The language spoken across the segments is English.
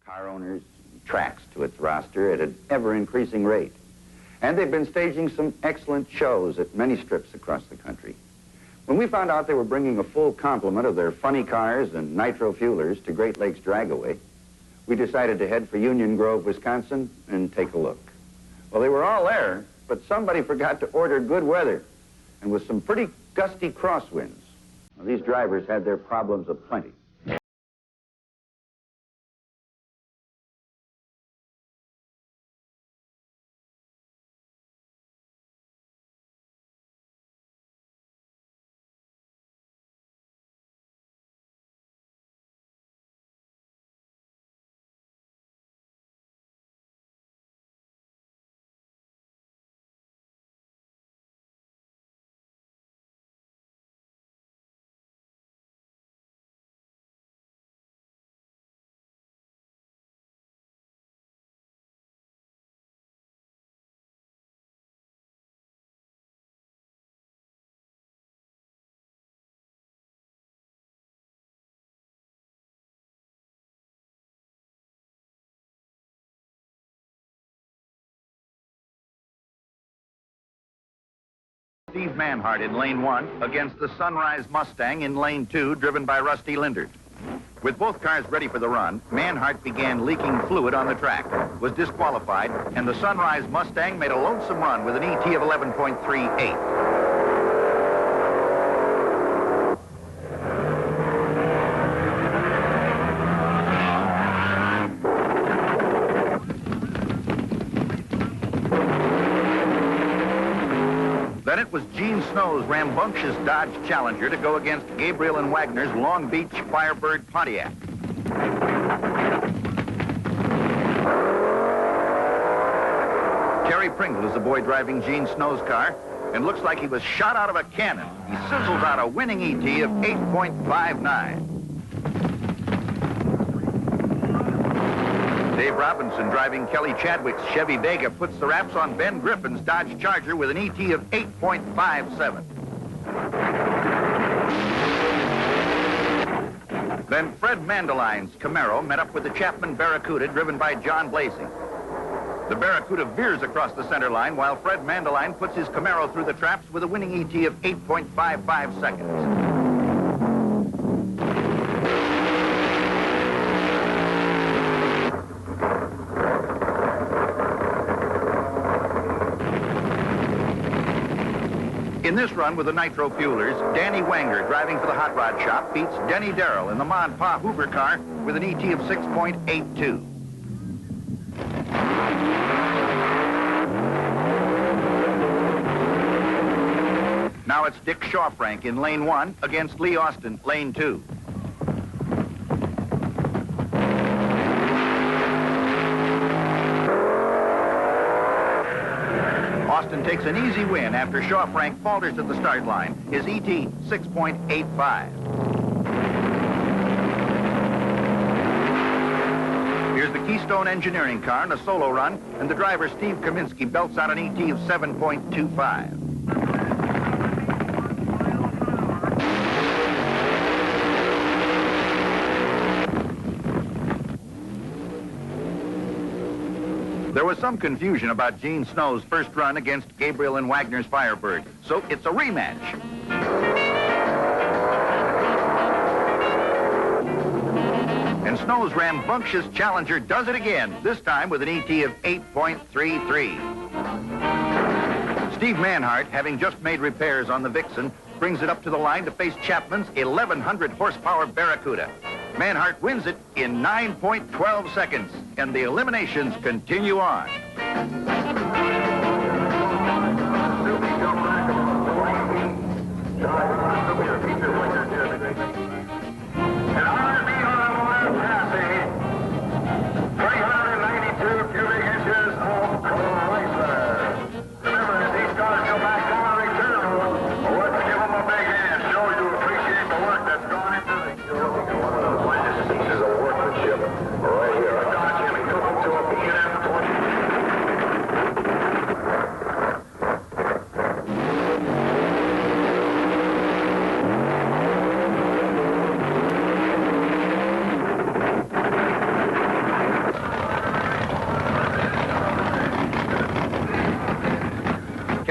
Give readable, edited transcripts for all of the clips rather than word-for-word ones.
car owners, tracks to its roster at an ever-increasing rate. And they've been staging some excellent shows at many strips across the country. When we found out they were bringing a full complement of their funny cars and nitro fuelers to Great Lakes Dragway, we decided to head for Union Grove, Wisconsin, and take a look. Well, they were all there, but somebody forgot to order good weather, and with some pretty gusty crosswinds. Well, these drivers had their problems aplenty. Steve Manhart in lane 1 against the Sunrise Mustang in lane 2, driven by Rusty Lindert. With both cars ready for the run, Manhart began leaking fluid on the track, was disqualified, and the Sunrise Mustang made a lonesome run with an ET of 11.38. Then it was Gene Snow's rambunctious Dodge Challenger to go against Gabriel and Wagner's Long Beach Firebird Pontiac. Terry Pringle is the boy driving Gene Snow's car, and looks like he was shot out of a cannon. He sizzles out a winning ET of 8.59. Dave Robinson, driving Kelly Chadwick's Chevy Vega, puts the wraps on Ben Griffin's Dodge Charger with an ET of 8.57. Then Fred Mandeline's Camaro met up with the Chapman Barracuda, driven by John Blasing. The Barracuda veers across the center line, while Fred Mandeline puts his Camaro through the traps with a winning ET of 8.55 seconds. In this run with the nitro fuelers, Danny Wanger, driving for the Hot Rod Shop, beats Denny Darrell in the Mod Pa Hoover car with an ET of 6.82. Now it's Dick Shawfrank in lane 1 against Lee Austin, lane 2. Austin takes an easy win after Shawfrank falters at the start line. His ET, 6.85. Here's the Keystone Engineering car in a solo run, and the driver, Steve Kaminsky, belts out an ET of 7.25. There was some confusion about Gene Snow's first run against Gabriel and Wagner's Firebird, so it's a rematch. And Snow's rambunctious Challenger does it again, this time with an ET of 8.33. Steve Manhart, having just made repairs on the Vixen, brings it up to the line to face Chapman's 1,100 horsepower Barracuda. Manhart wins it in 9.12 seconds, and the eliminations continue on.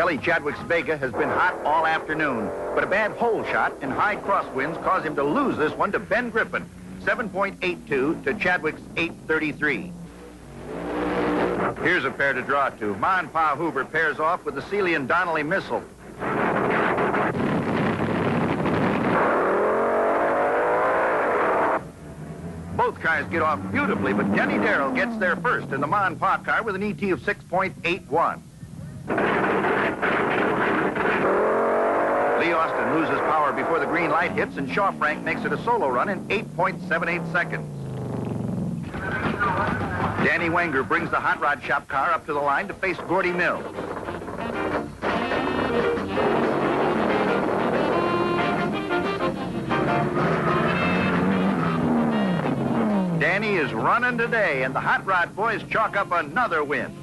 Kelly Chadwick's Vega has been hot all afternoon, but a bad hole shot and high crosswinds caused him to lose this one to Ben Griffin, 7.82 to Chadwick's 8.33. Here's a pair to draw to. Ma and Pa Hoover pairs off with the Seeley and Donnelly missile. Both cars get off beautifully, but Denny Darrell gets there first in the Ma and Pa car with an ET of 6.81. Lee Austin loses power before the green light hits, and Shaw Frank makes it a solo run in 8.78 seconds. Danny Wenger brings the Hot Rod Shop car up to the line to face Gordy Mills. Danny is running today, and the Hot Rod boys chalk up another win.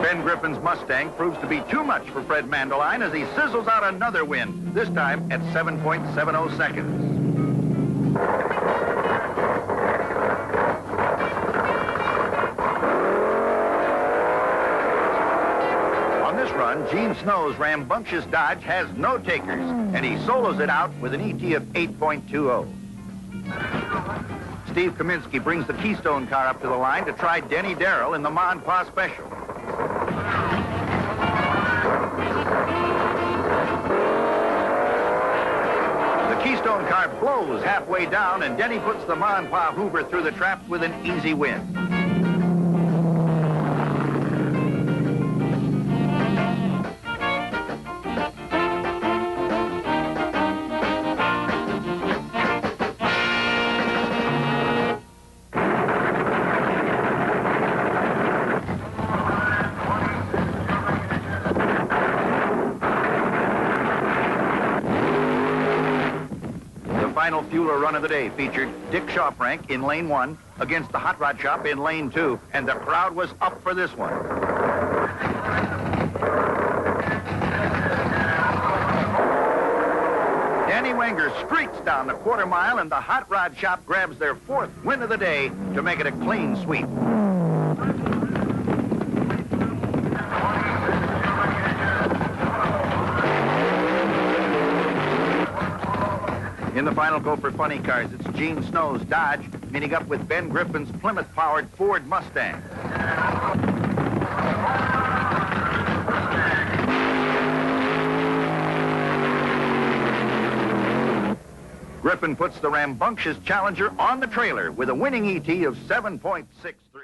Ben Griffin's Mustang proves to be too much for Fred Mandeline as he sizzles out another win, this time at 7.70 seconds. On this run, Gene Snow's rambunctious Dodge has no takers, and he solos it out with an ET of 8.20. Steve Kaminsky brings the Keystone car up to the line to try Denny Darrell in the Ma and Pa Special. The Keystone car blows halfway down, and Denny puts the Ma and Pa Hoover through the trap with an easy win. Final fueler run of the day featured Dick Shawfrank in lane 1 against the Hot Rod Shop in lane 2, and the crowd was up for this one. Danny Wenger streaks down the quarter mile, and the Hot Rod Shop grabs their 4th win of the day to make it a clean sweep. In the final go for funny cars, it's Gene Snow's Dodge meeting up with Ben Griffin's Plymouth-powered Ford Mustang. Griffin puts the rambunctious Challenger on the trailer with a winning ET of 7.63.